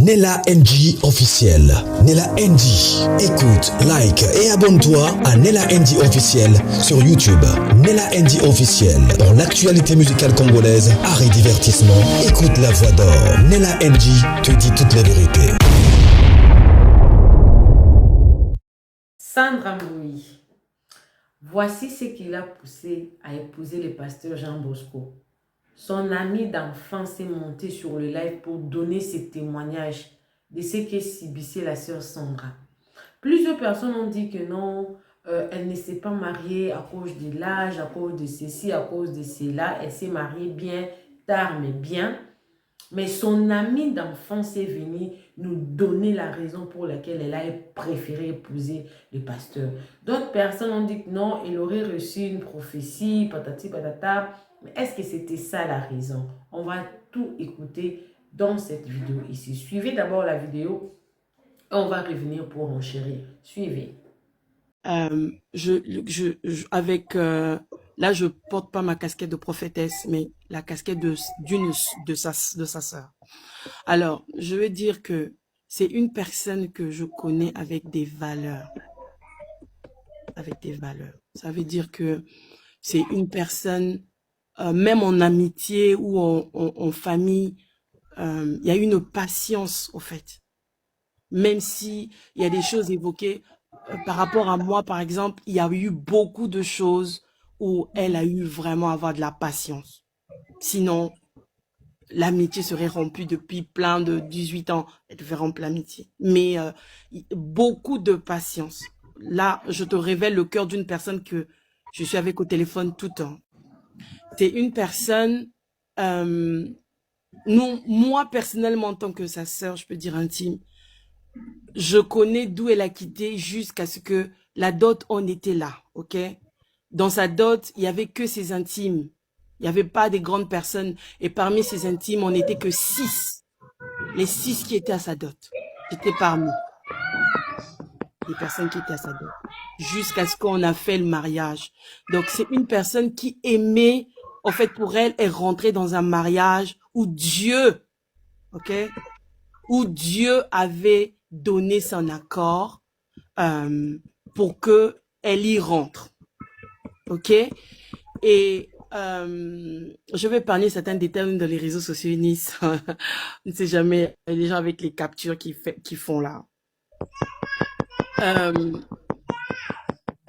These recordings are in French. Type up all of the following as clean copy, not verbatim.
Nella NG officiel. Nella NG. Écoute, like et abonne-toi à Nella NG officiel sur YouTube. Nella NG officiel. Pour l'actualité musicale congolaise, art et divertissement, écoute la voix d'or. Nella NG te dit toute la vérité. Sandra Mboui. Voici ce qui l'a poussé à épouser le pasteur Jean Bosco. Son ami d'enfance est monté sur le live pour donner ses témoignages de ce qu'est subissait la sœur Sandra. Plusieurs personnes ont dit que non, elle ne s'est pas mariée à cause de l'âge, à cause de ceci, à cause de cela. Elle s'est mariée bien tard, mais bien. Mais son ami d'enfance est venu nous donner la raison pour laquelle elle a préféré épouser le pasteur. D'autres personnes ont dit que non, elle aurait reçu une prophétie, patati patata. Mais est-ce que c'était ça la raison? On va tout écouter dans cette vidéo ici. Suivez d'abord la vidéo et on va revenir pour enchérir. Suivez. Là, je porte pas ma casquette de prophétesse, mais la casquette de sa sœur. Alors, je veux dire que c'est une personne que je connais avec des valeurs. Ça veut dire que c'est une personne, même en amitié ou en famille, il y a une patience, au fait. Même si il y a des choses évoquées, par rapport à moi, par exemple, il y a eu beaucoup de choses où elle a eu vraiment à avoir de la patience. Sinon, l'amitié serait rompue depuis plein de 18 ans. Elle devait rompre l'amitié. Mais beaucoup de patience. Là, je te révèle le cœur d'une personne que je suis avec au téléphone tout le temps. C'est une personne, moi personnellement, en tant que sa sœur, je peux dire intime, je connais d'où elle a quitté jusqu'à ce que la dot en était là, ok? Dans sa dot, il y avait que ses intimes. Il n'y avait pas des grandes personnes. Et parmi ses intimes, on n'était que 6. Les 6 qui étaient à sa dot. J'étais parmi les personnes qui étaient à sa dot. Jusqu'à ce qu'on a fait le mariage. Donc, c'est une personne qui aimait, en fait, pour elle, elle rentrait dans un mariage où Dieu, ok? Où Dieu avait donné son accord pour que elle y rentre, ok? Et je vais parler certains détails dans les réseaux sociaux Nice. On ne sait jamais les gens avec les captures qui font là.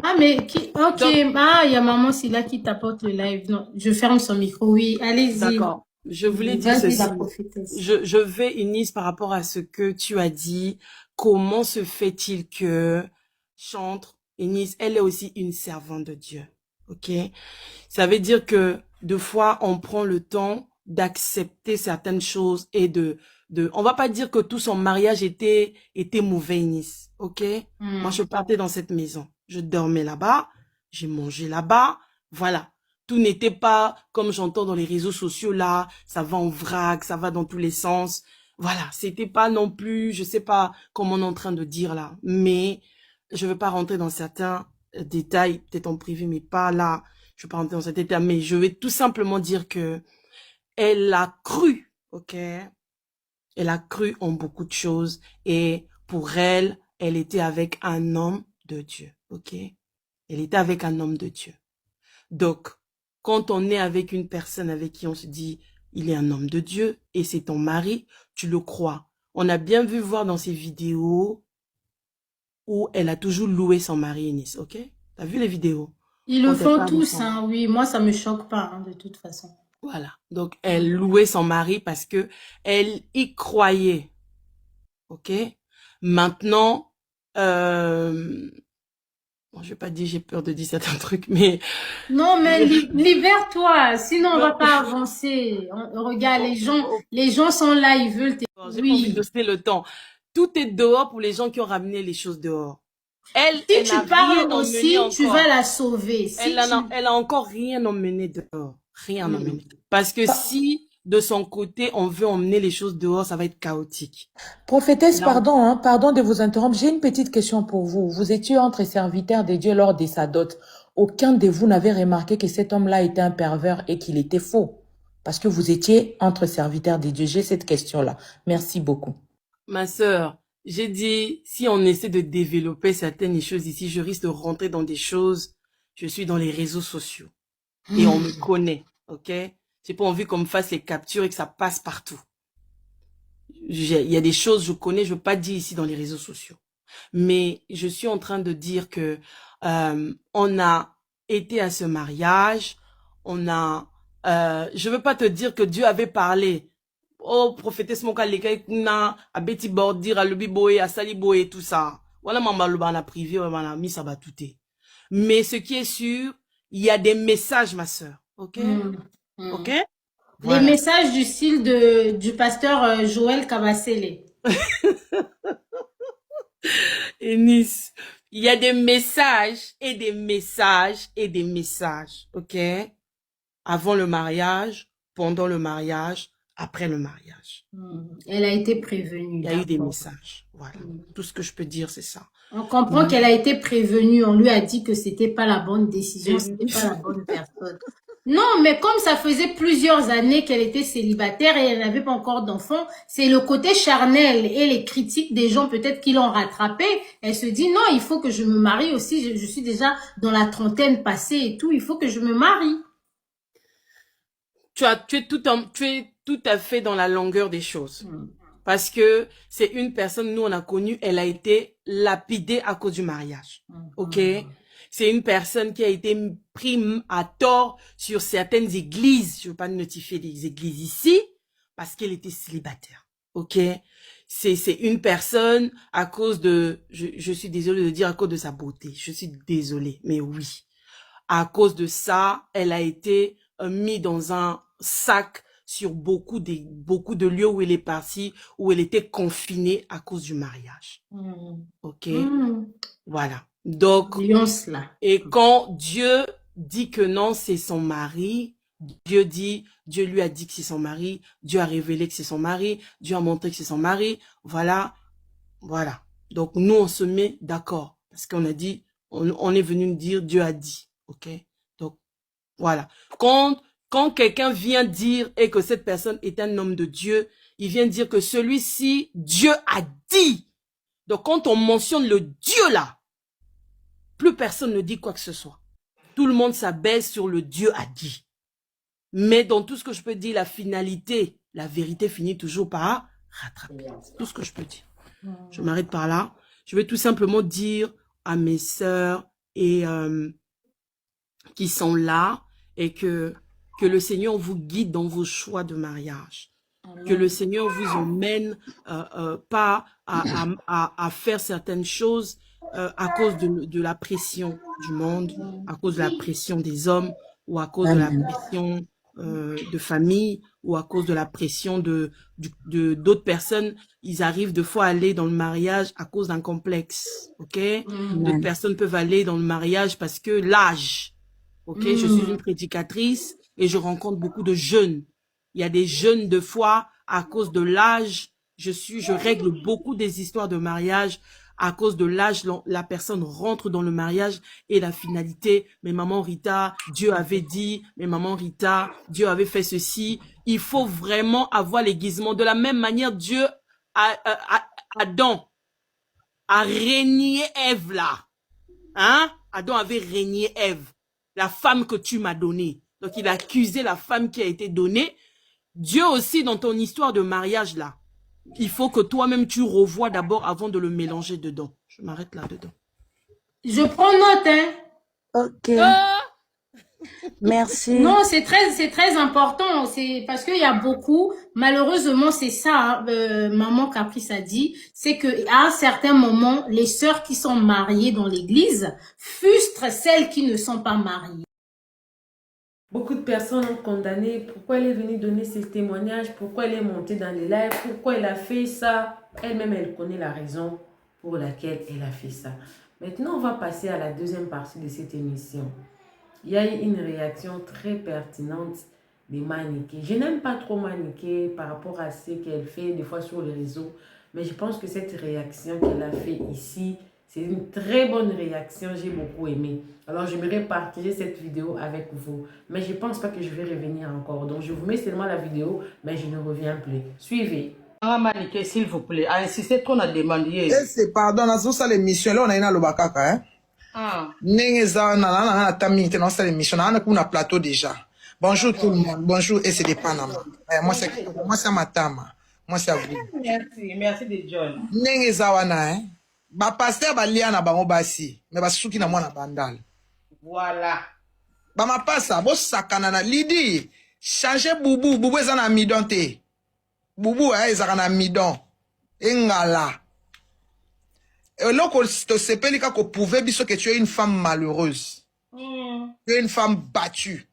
Ah mais qui, ok, donc, il y a maman Silla qui t'apporte le live. Non, je ferme son micro. Oui, allez-y. D'accord. Je voulais dire ceci. Je vais Nice par rapport à ce que tu as dit. Comment se fait-il que chante Nice, elle est aussi une servante de Dieu. Ok? Ça veut dire que deux fois on prend le temps d'accepter certaines choses et on va pas dire que tout son mariage était mauvais Nice. Ok? Moi je partais dans cette maison. Je dormais là-bas. J'ai mangé là-bas. Voilà. Tout n'était pas comme j'entends dans les réseaux sociaux là, ça va en vrac, ça va dans tous les sens. Voilà, c'était pas non plus, je sais pas comment on est en train de dire là, mais je veux pas rentrer dans certains détails, peut-être en privé, mais pas là. Je vais pas rentrer dans cet état, mais je vais tout simplement dire que elle a cru, ok? Elle a cru en beaucoup de choses et pour elle, elle était avec un homme de Dieu, ok? Elle était avec un homme de Dieu. Donc, quand on est avec une personne avec qui on se dit, il est un homme de Dieu et c'est ton mari, tu le crois. On a bien vu voir dans ses vidéos où elle a toujours loué son mari Nice, ok? T'as vu les vidéos? Ils le font tous, hein, oui. Moi, ça me choque pas, hein, de toute façon. Voilà. Donc, elle louait son mari parce que elle y croyait. Ok? Maintenant, bon, je vais pas dire j'ai peur de dire certains trucs, mais... Non, mais libère-toi, sinon on va pas avancer. Regarde, les gens sont là, ils veulent... J'ai pas envie de donner le temps. Tout est dehors pour les gens qui ont ramené les choses dehors. Si tu parles aussi, tu vas la sauver. Elle a encore rien emmené dehors. Rien emmené. Parce que si, de son côté, on veut emmener les choses dehors, ça va être chaotique. Prophétesse, pardon, hein, pardon de vous interrompre. J'ai une petite question pour vous. Vous étiez entre serviteurs de Dieu lors de sa dot. Aucun de vous n'avait remarqué que cet homme-là était un pervers et qu'il était faux. Parce que vous étiez entre serviteurs de Dieu. J'ai cette question-là. Merci beaucoup. Ma sœur, j'ai dit, si on essaie de développer certaines choses ici, je risque de rentrer dans des choses. Je suis dans les réseaux sociaux et on me connaît, ok? J'ai pas envie qu'on me fasse les captures et que ça passe partout. Il y a des choses, je connais, je veux pas dire ici dans les réseaux sociaux. Mais je suis en train de dire que on a été à ce mariage, je veux pas te dire que Dieu avait parlé. Oh, prophétesse Moka Lekei Kuna, à Betty Bordir, à Lobiboé, à Saliboé, tout ça. Voilà, maman, le ban a privé, on a mis ça va tout. Mais ce qui est sûr, il y a des messages, ma sœur. Ok? Ok? Les Voilà. messages du style du pasteur Joël Kabasele. Et Nice, il y a des messages et des messages et des messages. Ok? Avant le mariage, pendant le mariage, après le mariage. Elle a été prévenue. Il y a eu des messages. Voilà. Tout ce que je peux dire, c'est ça. On comprend qu'elle a été prévenue. On lui a dit que c'était pas la bonne décision, c'était pas la bonne personne. Non, mais comme ça faisait plusieurs années qu'elle était célibataire et elle n'avait pas encore d'enfant, c'est le côté charnel et les critiques des gens peut-être qui l'ont rattrapée. Elle se dit non, il faut que je me marie aussi. Je suis déjà dans la trentaine passée et tout. Il faut que je me marie. Tu es tout à fait dans la longueur des choses. Parce que c'est une personne, nous on a connu, elle a été lapidée à cause du mariage. Ok? C'est une personne qui a été prise à tort sur certaines églises. Je ne veux pas notifier les églises ici parce qu'elle était célibataire. Ok? C'est une personne à cause de, je suis désolée de dire à cause de sa beauté. Je suis désolée, mais oui. À cause de ça, elle a été mise dans un sac sur beaucoup de lieux où elle est partie, où elle était confinée à cause du mariage. Ok? Voilà. Donc, et quand Dieu dit que non, c'est son mari, Dieu lui a dit que c'est son mari, Dieu a révélé que c'est son mari, Dieu a montré que c'est son mari, voilà, voilà. Donc, nous, on se met d'accord. Parce qu'on a dit, on est venu nous dire, Dieu a dit, ok? Donc, voilà. Quand quelqu'un vient dire et que cette personne est un homme de Dieu, il vient dire que celui-ci, Dieu a dit. Donc, quand on mentionne le Dieu là, plus personne ne dit quoi que ce soit. Tout le monde s'abaisse sur le Dieu a dit. Mais dans tout ce que je peux dire, la finalité, la vérité finit toujours par rattraper. C'est tout ce que je peux dire. Je m'arrête par là. Je vais tout simplement dire à mes sœurs et qui sont là et que le Seigneur vous guide dans vos choix de mariage. Que le Seigneur vous emmène pas à faire certaines choses à cause de la pression du monde, à cause de la pression des hommes, ou à cause de la pression de famille, ou à cause de la pression d'autres personnes. Ils arrivent des fois à aller dans le mariage à cause d'un complexe, ok? D'autres personnes peuvent aller dans le mariage parce que l'âge, ok? Je suis une prédicatrice et je rencontre beaucoup de jeunes. Il y a des jeunes, de fois, à cause de l'âge, je règle beaucoup des histoires de mariage. À cause de l'âge, la personne rentre dans le mariage et la finalité, mais maman Rita, Dieu avait dit, mais maman Rita, Dieu avait fait ceci. Il faut vraiment avoir l'aiguisement. De la même manière, Dieu, Adam a régné Ève là. Hein? Adam avait régné Ève, la femme que tu m'as donnée. Donc il a accusé la femme qui a été donnée. Dieu aussi, dans ton histoire de mariage là, il faut que toi-même tu revois d'abord avant de le mélanger dedans. Je m'arrête là-dedans. Je prends note, hein. Ok. Merci. Non, c'est très important. C'est parce qu'il y a beaucoup, malheureusement, c'est ça, maman Caprice a dit, c'est que à un certain moment, les sœurs qui sont mariées dans l'église frustrent celles qui ne sont pas mariées. Beaucoup de personnes ont condamné. Pourquoi elle est venue donner ses témoignages? Pourquoi elle est montée dans les lives? Pourquoi elle a fait ça? Elle-même, elle connaît la raison pour laquelle elle a fait ça. Maintenant, on va passer à la deuxième partie de cette émission. Il y a eu une réaction très pertinente des Maniqués. Je n'aime pas trop Maniqué par rapport à ce qu'elle fait des fois sur les réseaux. Mais je pense que cette réaction qu'elle a fait ici, c'est une très bonne réaction, j'ai beaucoup aimé. Alors, j'aimerais partager cette vidéo avec vous. Mais je ne pense pas que je vais revenir encore. Donc, je vous mets seulement la vidéo, mais je ne reviens plus. Suivez. Manique, s'il vous plaît, a insisté trop à demander. Et c'est pardon, dans ça l'émission, là, on a une alobakaka, hein. N'engeza, na tami, t'es dans cette émission, on a un plateau déjà. Bonjour tout le monde, bonjour, et c'est des Panama. Moi, c'est Matama. Moi, c'est à vous. Merci de John. N'engeza, wana, hein. Ba pasteur, ba liana, ba mobasi, mais ba souki na moi na bandal. Voilà. Ba ma passa, bo sakana na lidi, changer boubou, boubou ezana amidon te. Boubou, ezana amidon. Engala. Et là, tu sais pas qu'on pouvait dire que tu es une femme malheureuse. Tu es une femme battue.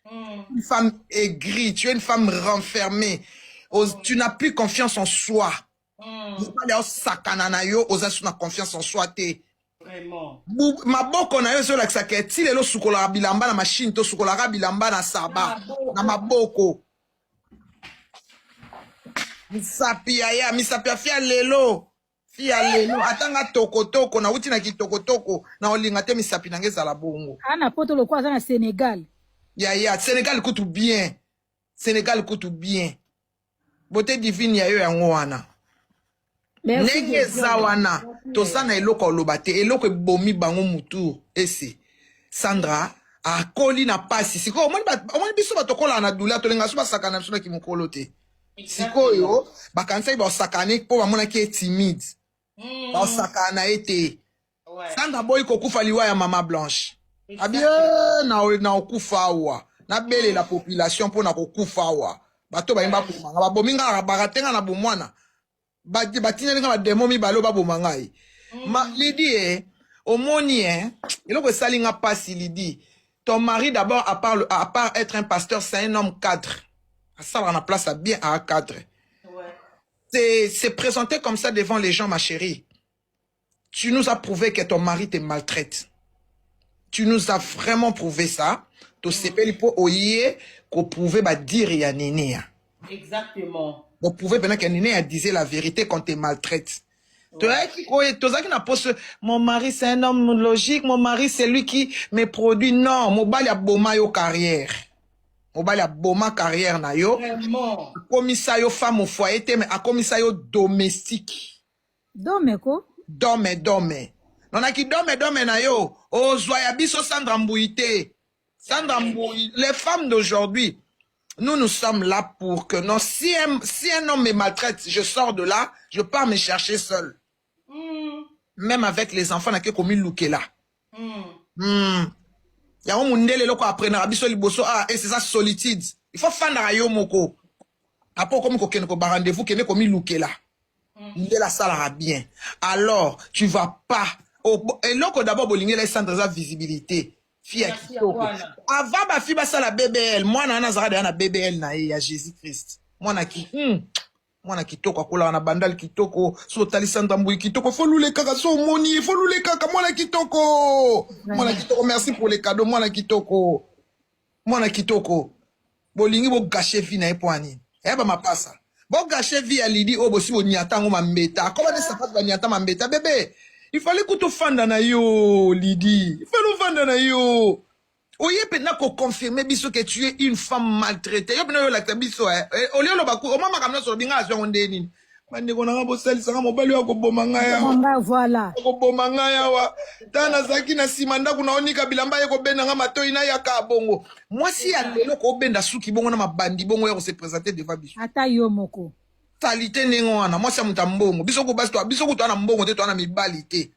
Une femme aigrie. Tu es une femme renfermée. Tu n'as plus confiance en soi. Confiance en soi. Vraiment. Ma boko na yo so la kisake ti lelo sukola bilamba na machine to sukola bilamba na saba na maboko. Misapia fia lelo. Fia lelo atanga toko na uti na kitoko na olinga te misapi na ngeza la bongo. Ana poto lo kwa na Sénégal. Ya Sénégal coûte bien. Sénégal coûte bien. Beauté divine ya yo yango wana. Nenge zawana tozana eloko olobate eloko bomi bango mutu ese Sandra a koli na pasi siko omoni biso batokola na dula tolenga so basakana biso na kimokolo te siko yo bakanisa ba osakane po bamona ki timide ba osakana ete Sandra boy kokufa liwa ya mama Blanche abie na okufa wa na bele la population po na kokufa wa bato bayimba kumanga babominga baratenga na bomwana batina nga demo mi balo babo mangai ma Lydie omoni il faut salinga pasi Lydie ton mari d'abord à part être un pasteur c'est un homme cadre ça va en place à bien à cadre c'est présenté comme ça devant les gens ma chérie tu nous as prouvé que ton mari te maltraite tu nous as vraiment prouvé ça to sepeli po oye ko prouver ba dire ya nene exactement. Vous pouvez maintenant qu'un néné disait la vérité quand tu maltraites. Mon mari c'est un homme logique, mon mari c'est lui qui me produit. Non, mon bali a boma yo carrière. Mon bali a boma carrière na yo. Vraiment. Commissaire yo femme au foyer, mais a commissaire yo domestique. Dome ko? Dome. Non a qui dome na yo. Oh zoya biso Sandra Mbouité. Sandra Mbouité. Les femmes d'aujourd'hui. Nous sommes là pour que non, si un homme me maltraite, je sors de là, je pars me chercher seul. Même avec les enfants, n'a que comme il louké là. Y'a un mundele loko apprendre abiso liboso et c'est ça solitude. Il faut faire na yo moko. Après comme ko ken ko ba rendez-vous kene comme il louké là. Ndela salara bien. Alors, tu vas pas et loko d'abord bolingi la centre de visibilité. Fille avant ma fille basa la BBL moi na nazara na BBL na ya Jésus Christ moi na kitoko kola na bandal kitoko so tali Sandra Mbouy kitoko faut lule kaka so moni faut lule kaka moi na kitoko merci pour les cadeaux moi na kitoko bolingi bo gâcher vie na epwani ba mapasa bo gâcher vie ya Lydie o bosi bo niata ngo mambeta comment ça passe ba niata mambeta bébé. Il fallait que tu fasses na yo, Lydie. Il fallait que tu fasses na yo. Oye pena ko confirmer biso que tu es une femme maltraitée. Yo pena yo la biso Oli lo baku o mama kamna so binga zo ndeni. Mande ko na bo sel sanga mobali ko bomanga ya. Voilà. Ko bomanga ya wa. Tana zaki na simanda kuna onika bilamba ye ko benda nga matoi na ya ka bongo. Moi si ya lelo ko benda suki bongo na mabandi bongo ya ko se présenter devant biso. Ata yo moko. Talité nengwana moi c'est mutambo biso ko basi to biso ko to na mbongo te to na mibalité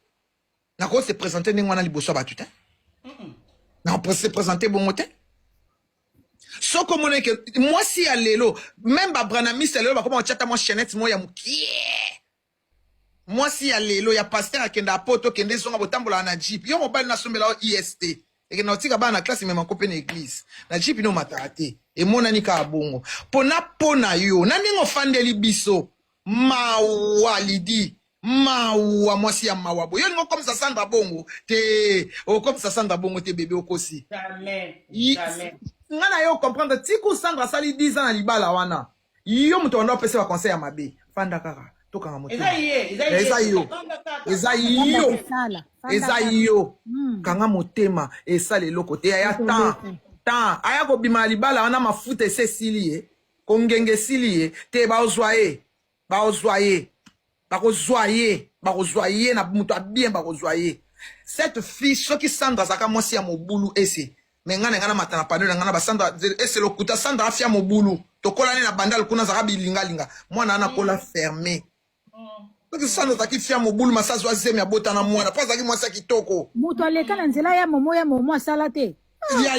na ko se présenter nengwana liboso batu te na on se présenter bongo te so comme que moi si alelo même ba branami c'est lelo ba comment chata moi chaînette moi ya mukie moi si alelo ya pasteur akenda poto kende songa botambola na jeep yo mobile na sombela IST et que nautika ba na classe même en copine église na jeep no matate et mon anika bongo pona yo nani ngofandeli biso mawa Lydie mawa mwasi ya mawabo yo ngo comme ça Sandra bongo te o comme ça Sandra bongo te bébé okosi jamais ngana yo comprendre tiku Sandra sali 10 ans na libala wana yo muto ndo pesa wa conseil ya mabe fanda kaka tokanga moto eza yo kanga motema esale loko te ya temps aya ko bima libala wana mafuta ese silie kongenge silie te ba ozwae bakozoye na mutu bien bakozoye. Cette fille soki Sandra zaka mwasi ya mobulu ese mais ngana matana panelo ngana ba Sandra ese lokuta Sandra afia mobulu tokola ni na bandal kuna zaka bilinga mwana ana kola fermé. Soki Sandra zaki fia mobulu masazo azemi abota na mwana pas zaki mwasi kitoko mutu aleka na nzela ya momo asala te.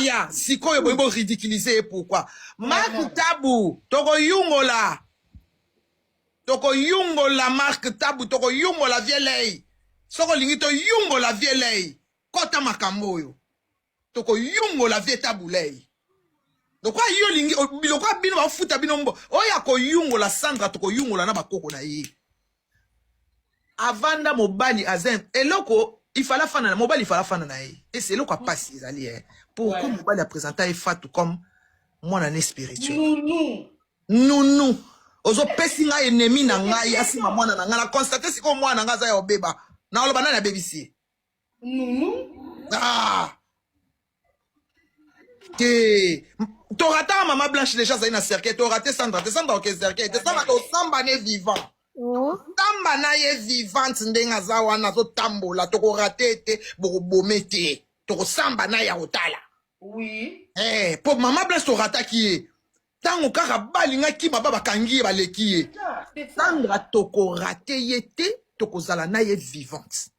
Ya sikoyo boyebo ridiculiser pourquoi Mark Tabu toko yungola Mark Tabu toko yungola vielei soko lingi to yungola vielei kota makambo yo toko yungola vie tabulei dokwa yo lingi biloko bino ba futa bino mbo oya ko yungola Sandra toko yungola na bakoko na ye avanda mobali azen eloko ifala fana na mobali ifala fana na ye et c'est eloko passe ezali pourquoi mobali a présenté Fatou comme mwana ne spirituel nounou ozo pesi nga ennemi na ngai asima mwana na nga na constater siko mwana nga za ya obeba na oloba na BBC que torata maman Blanche déjà ça ina cercle torate Sandra au cercle te Sandra to samba ne vivant samba na ye vivante ndenga za wana zo tambola to ko rater te bomete to ko samba na ya otala oui po maman Blanche torata qui tango kaka balinga ki baba kangi baleki Sandra to ko rater yete to ko zala na ye vivante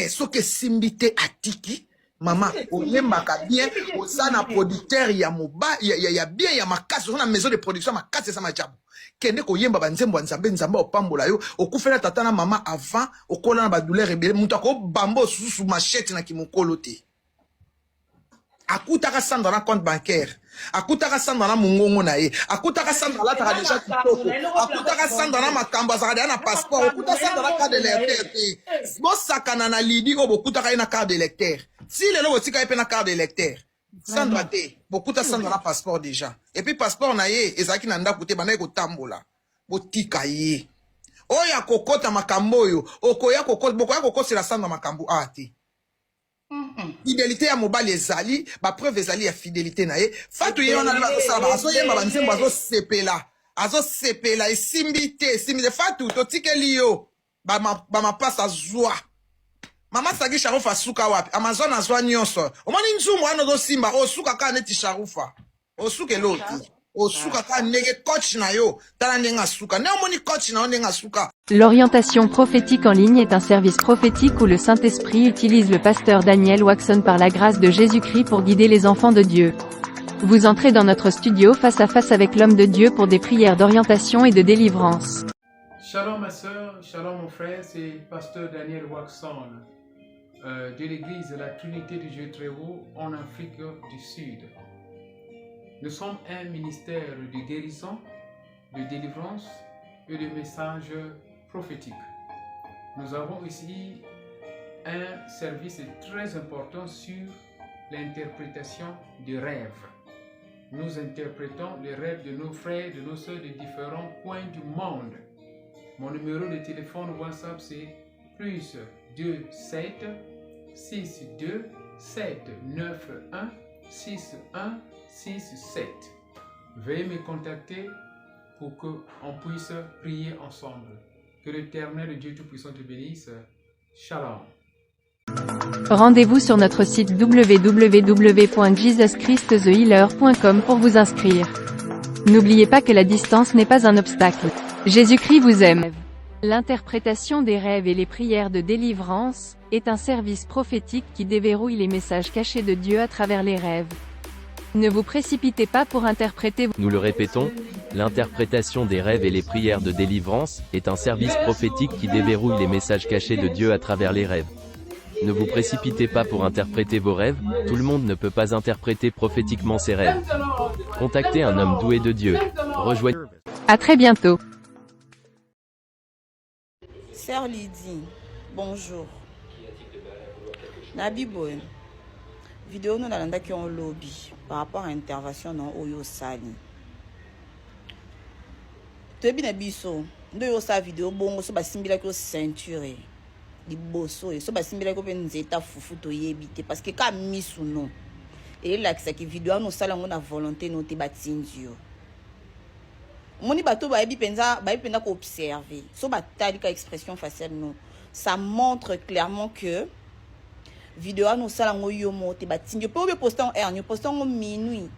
so que simbite atiki Maman, oyembaka bien, osana producteur ya moba, ya bien ya makasi, on a maison de production makasi ça majabu. Kende ko yemba banzembo nzambe opambola yo, okufela tata na mama avant, okola na ba douleur rebelle, mutu ko bambo susu machette na kimokolo te. Akutaka Sandra na compte bancaire, akutaka Sandra na mungongo na ye, akutaka Sandra la taka déjà kitoko, akutaka Sandra na makambo azaka na passeport, akutaka Sandra na carte de lecteur te. Bo sakana na lidi o bokutaka na carte de lecteur. Si le logo tika na carte de lecteur, Sandra te, bokutaka Sandra na passeport déjà. Et puis passeport na ye, ezaki na ndako te bana ko tambola. Botika ye. Oya kokota makambo yo, okoya kokota, bokoya kokota la Sandra makambo ate. Fidélité à mobile ezali, ba preuve ezali ya fidélité na ye. Fatou ye wana ba sala, azo yemba ba nzembo azo sepela esimbite, Fatou to tikeli yo. Ba ma passe azwa. Mama sagi sharufa suka wapi? Amazon azwa nyonso. Omoni nzumu ano do simba, osuka ka neti sharufa. Osuke loti. Osuka ka nege coach na yo. Tala nenga suka. Ne omoni coach na nenga suka. L'orientation prophétique en ligne est un service prophétique où le Saint-Esprit utilise le pasteur Daniel Waxon par la grâce de Jésus-Christ pour guider les enfants de Dieu. Vous entrez dans notre studio face à face avec l'homme de Dieu pour des prières d'orientation et de délivrance. Shalom ma soeur, shalom mon frère, c'est pasteur Daniel Waxon de l'église La Trinité du Dieu Très Haut en Afrique du Sud. Nous sommes un ministère de guérison, de délivrance et de messages prophétiques. Nous avons ici un service très important sur l'interprétation des rêves. Nous interprétons les rêves de nos frères, de nos sœurs de différents coins du monde. Mon numéro de téléphone WhatsApp c'est plus 27 62 791 6167. Veuillez me contacter pour qu'on puisse prier ensemble. Que l'Éternel Dieu Tout-Puissant te bénisse. Shalom. Rendez-vous sur notre site www.jesuschristthehealer.com pour vous inscrire. N'oubliez pas que la distance n'est pas un obstacle. Jésus-Christ vous aime. L'interprétation des rêves et les prières de délivrance est un service prophétique qui déverrouille les messages cachés de Dieu à travers les rêves. Ne vous précipitez pas pour interpréter. Nous le répétons, l'interprétation des rêves et les prières de délivrance est un service prophétique qui déverrouille les messages cachés de Dieu à travers les rêves. Ne vous précipitez pas pour interpréter vos rêves, tout le monde ne peut pas interpréter prophétiquement ses rêves. Contactez un homme doué de Dieu. Rejoignez. À très bientôt. Sœur Lydie, bonjour. Nabi Boy, vidéo nous dans qui on lobby par rapport à l'intervention dans Oyo Sali. Tu bien biso, de sa vidéo bon so ba simbila ko ceinture. Di bosso so ba simbila ko penzeta fufu to yebite parce que ka misu non. Et là que ça qui vidéo nous sala on a volonté nous te batindio. Moni bato baebi penza ko observer. So batali ka expression faciale non. Ça montre clairement que vidéo nous sala ngoyo moté batinyo pe poster en heure, nous poster en minuit.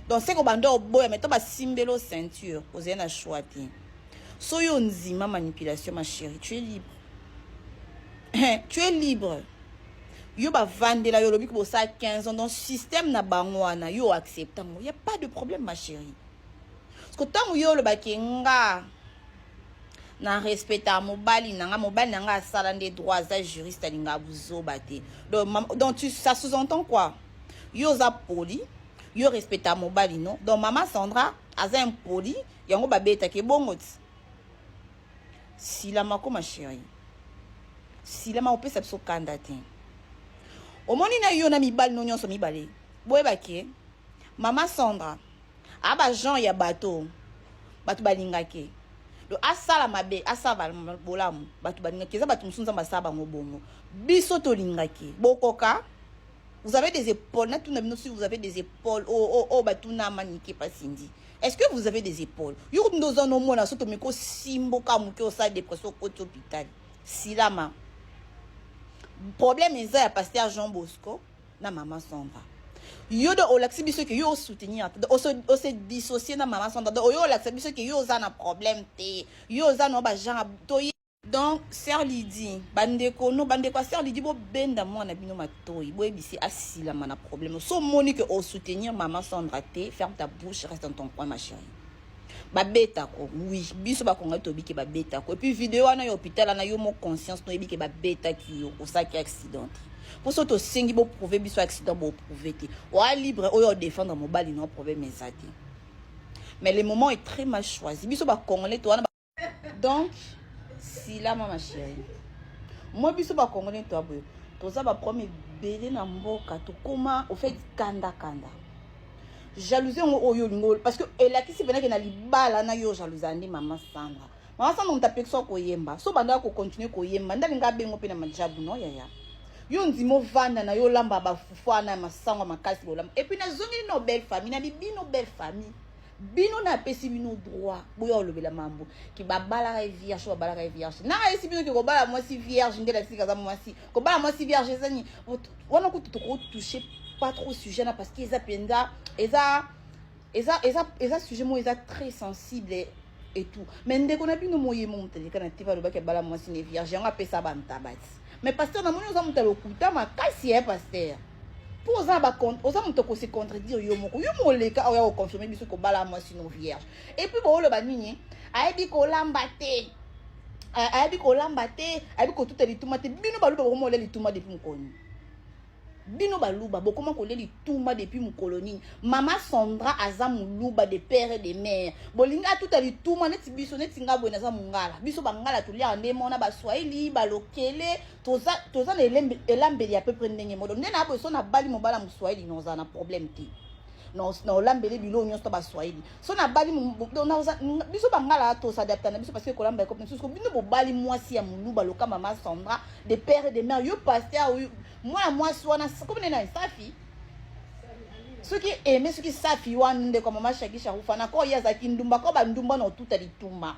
Donc c'est ko bando boya meto ba simbelo ceinture, oser na choiti. So yo nzima manipulation ma chérie, tu es libre. Tu es libre. Yo ba vandela yo lobi ko ça 15 ans dans système na bangwana yo accepte. Il y a pas de problème ma chérie. Parce que tant yo le bakenga na respecta mobali nanga sala des droits za juriste alinga buzo bate. Donc ça sous-entend quoi? Yo za poli, yo respecta mobali non. Donc maman Sandra aza impoli, yango babeta ke bongoti. Si la mako ma chérie. Si la ma opé ça so kandate. Au moni na yo na mibali no nyonso mibale. Boye bake. Maman Sandra aba Jean ya bateau. Batu balingake. Do asala mabe, asala bolamu. Batu balingake za batu musunza masaba ngobongo. Biso to lingake. Bokoka. Vous avez des épaules. Na tuna bino si vous avez des épaules. Oh batu na manike pasindi. Est-ce que vous avez des épaules? Yo ndoza no mona soto meko simbo ka muke o sa dépression ko hôpital. Silama. Problème est ça pasteur Jean Bosco na maman Sandra. Yo do olaxi biso que yo soutenir o se dissocier na maman Sandra. Do yo olaxi biso que yo za na problème te. Yo za no ba genre toyi. Donc sœur Lydie, bandeko sœur Lydie bo benda moi na bino matoyi. Bo ebisi asila mana problème. So monique au soutenir maman Sandra te, ferme ta bouche, reste dans ton coin ma chérie. Babeta ko oui biso ba konga to biki babeta ko et puis vidéo na hôpital na yo mo conscience no biki babeta ki yo ko ça qui accident pour ça to singi bo prouver biso accident bo prouver te o libre o yo défendre mon bali non problème ezati mais le moment est très mal choisi biso ba congolais to donc si la ma chérie moi biso ba congolais to ça ba premier belé na mboka to comment au fait kanda jalousie oyo lingo parce que elle qui se venait que na libala na yo jalousie maman Sandra on tape so ko yemba so banda ko continuer ko yemba ndalinga bengo pe na majabu no yaya yo ndimo vanda na yo lamba ba fufana masango makasi bolam et puis na zongi no belle famille na bino belle famille bino na pesi bino droit boyo lobela mambo ki babala vierge babala vierge na esi bino ki ko bala moi si vierge ndela sika za moi si ko bala moi si vierge zani wana ko to toucher pas trop sujet là parce qu'ils appenda eza sujet moi eza très sensible et tout mais ndeko na bino moye monte le kana tiva le ba ke bala moi si ne vierge on appelle ça bantabati mais pasteur na moni oza mutalo kuta makasi ya pasteur pour oza ba compte oza mutoko se contredire yo moko leka oya ko confirmer biso ko bala moi si non vierge et puis bo le ba nini ayebi ko lamba te ayebi ko tout lituma te bino ba luba ko mo le lituma depuis mukoni bino baluba bokoma ko leli tumba depuis mu colonie maman Sandra aza muluba de père et de mère bolinga tout ali tuma neti biso neti ngabo na za mungala biso bangala to lia ndemo na ba swahili balokele toza na elambeli à peu près ndenge modo ndena abo so na bali mobala mu swahili no za na problème ti non lambeli bilo nyonso ba swahili so na bali na biso bangala to s'adapter na biso parce que ko lamba ko biso bino bo bali mwasi ya muluba loka maman Sandra de père et de mère yo pasteur moi soana comme nena safi ceux qui aiment ceux qui safi wande comme maman Shaki Sharufa ko yaza kindumba ko bandumba no tout ali tuma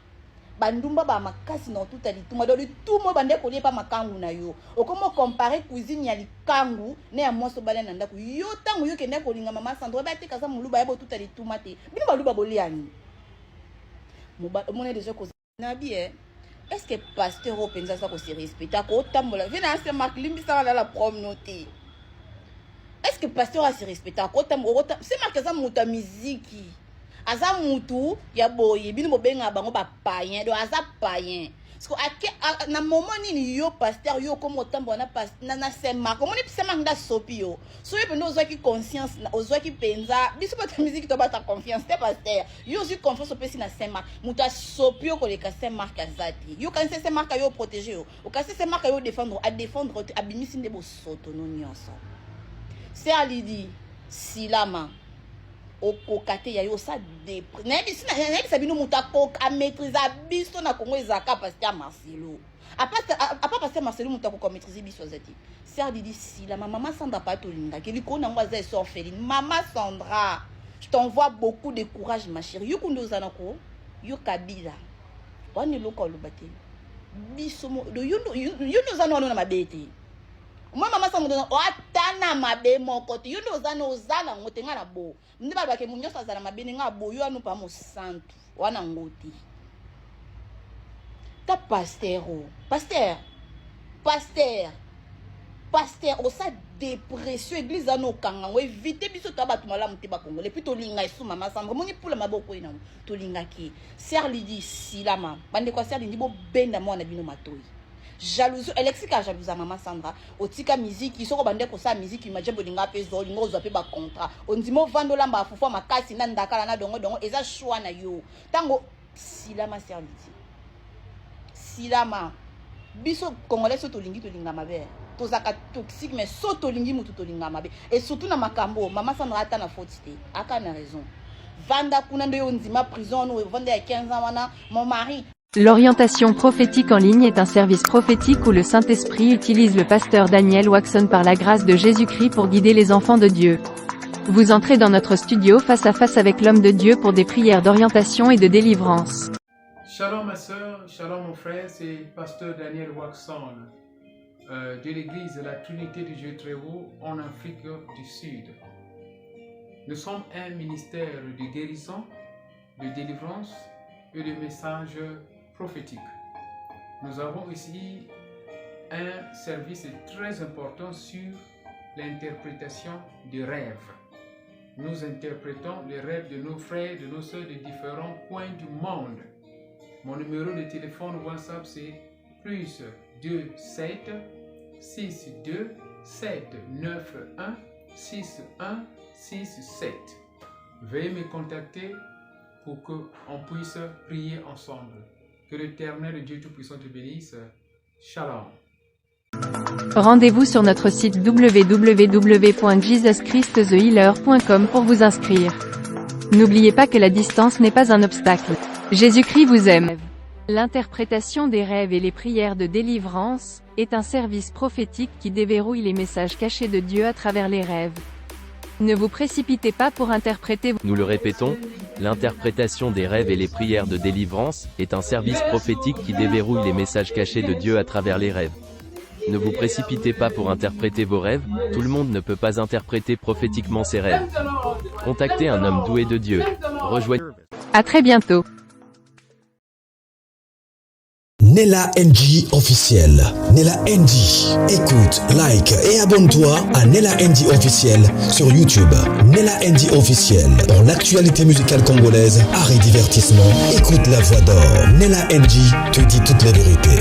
bandumba ba makasi no tout ali tuma do tuma bande ko liepa makangu na yo okomo comparer cuisine ya likangu ne ya moso bale na ndako yo tangu yo kende ko linga maman Sandra ba te kaza muluba yabo tout ali tuma te bino baluba boliani mona déjà ko na bien. Est-ce que pasteur au penza ça ko se respecte ko tambola vena se marque limbi ça la promenade. Est-ce que pasteur a se respecte ko tambola c'est marque ça muta musique aza mutu ya boye bino bobenga bango ba païen do aza païen parce que na moment nini yo pasteur yo comme tambola na se marque moni se marque da sopi yo so yo pendo zo ki conscience ozo ki penza biso pas ta musique to ba ta confiance te pasteur yo aussi confiance au pesi na se marque muta sopi yo ko le ka se marque azati yo kan se marque yo protéger yo o ka se marque yo défendre abimisi ndebo soto no nyonso c'est Lydie silama okokate ya yo sa dépre na bisa bino muta ko a maîtriser biso na Congo ezaka pasteur Marcelo apa pasteur Marcelo muta ko maîtriser biso zati sœur Didi si la maman Sandra pas to linga ke liko na ngwa za orpheline maman Sandra je t'envoie beaucoup de courage ma chérie yo kundo zanako yo Kabila wani loko lobate biso mo do yo zano na mabete mama Sandra o atana mabe moko te yo zano ozala ngote nga na bo ndi ba ke munyo sa zala mabe nga bo yo anu pa mo santu wana ngoti ta pasteur osa dépression église ano kanga ngo éviter biso tabatu malamu te ba Congolais puis to linga isu mama Sandra moni pula maboko ina to linga ki ser lidi silama bande kwa ser lidi bo benda mwana bino matoi jalousie Alexika jalousa mama Sandra otika musique soko bande ko sa musique imagine linga pe zo linga ozo pe ba contrat ondimo vandola mba fufa makasi na ndakala na dongo eza choix na yo tango silama ser lidi silama biso Congolais so to linga mabe tozaka toxique mais so to lingi mutu to linga mabe et surtout na makambo mama Sandra ata na faute te aka na raison vanda kuna ndo yo ndima prison no vanda ya 15 ans wana mon mari. L'orientation prophétique en ligne est un service prophétique où le Saint-Esprit utilise le pasteur Daniel Waxon par la grâce de Jésus-Christ pour guider les enfants de Dieu. Vous entrez dans notre studio face à face avec l'homme de Dieu pour des prières d'orientation et de délivrance. Shalom ma soeur, shalom mon frère, c'est pasteur Daniel Waxon de l'église de la Trinité du Dieu très haut en Afrique du Sud. Nous sommes un ministère de guérison, de délivrance et de messages prophétiques. Nous avons ici un service très important sur l'interprétation des rêves. Nous interprétons les rêves de nos frères, de nos soeurs de différents coins du monde. Mon numéro de téléphone WhatsApp c'est plus 27 62 791 6167. Veuillez me contacter pour qu'on puisse prier ensemble. Que l'Éternel Dieu Tout-Puissant te bénisse. Shalom. Rendez-vous sur notre site www.jesuschristthehealer.com pour vous inscrire. N'oubliez pas que la distance n'est pas un obstacle. Jésus-Christ vous aime. L'interprétation des rêves et les prières de délivrance est un service prophétique qui déverrouille les messages cachés de Dieu à travers les rêves. Ne vous précipitez pas pour interpréter. Nous le répétons, l'interprétation des rêves et les prières de délivrance est un service prophétique qui déverrouille les messages cachés de Dieu à travers les rêves. Ne vous précipitez pas pour interpréter vos rêves, tout le monde ne peut pas interpréter prophétiquement ses rêves. Contactez un homme doué de Dieu. Rejoignez. À très bientôt. Nella NG officiel. Nella NG. Écoute, like et abonne-toi à Nella NG officiel sur YouTube. Nella NG officiel. Pour l'actualité musicale congolaise, art et divertissement, écoute la voix d'or. Nella NG te dit toutes les vérités.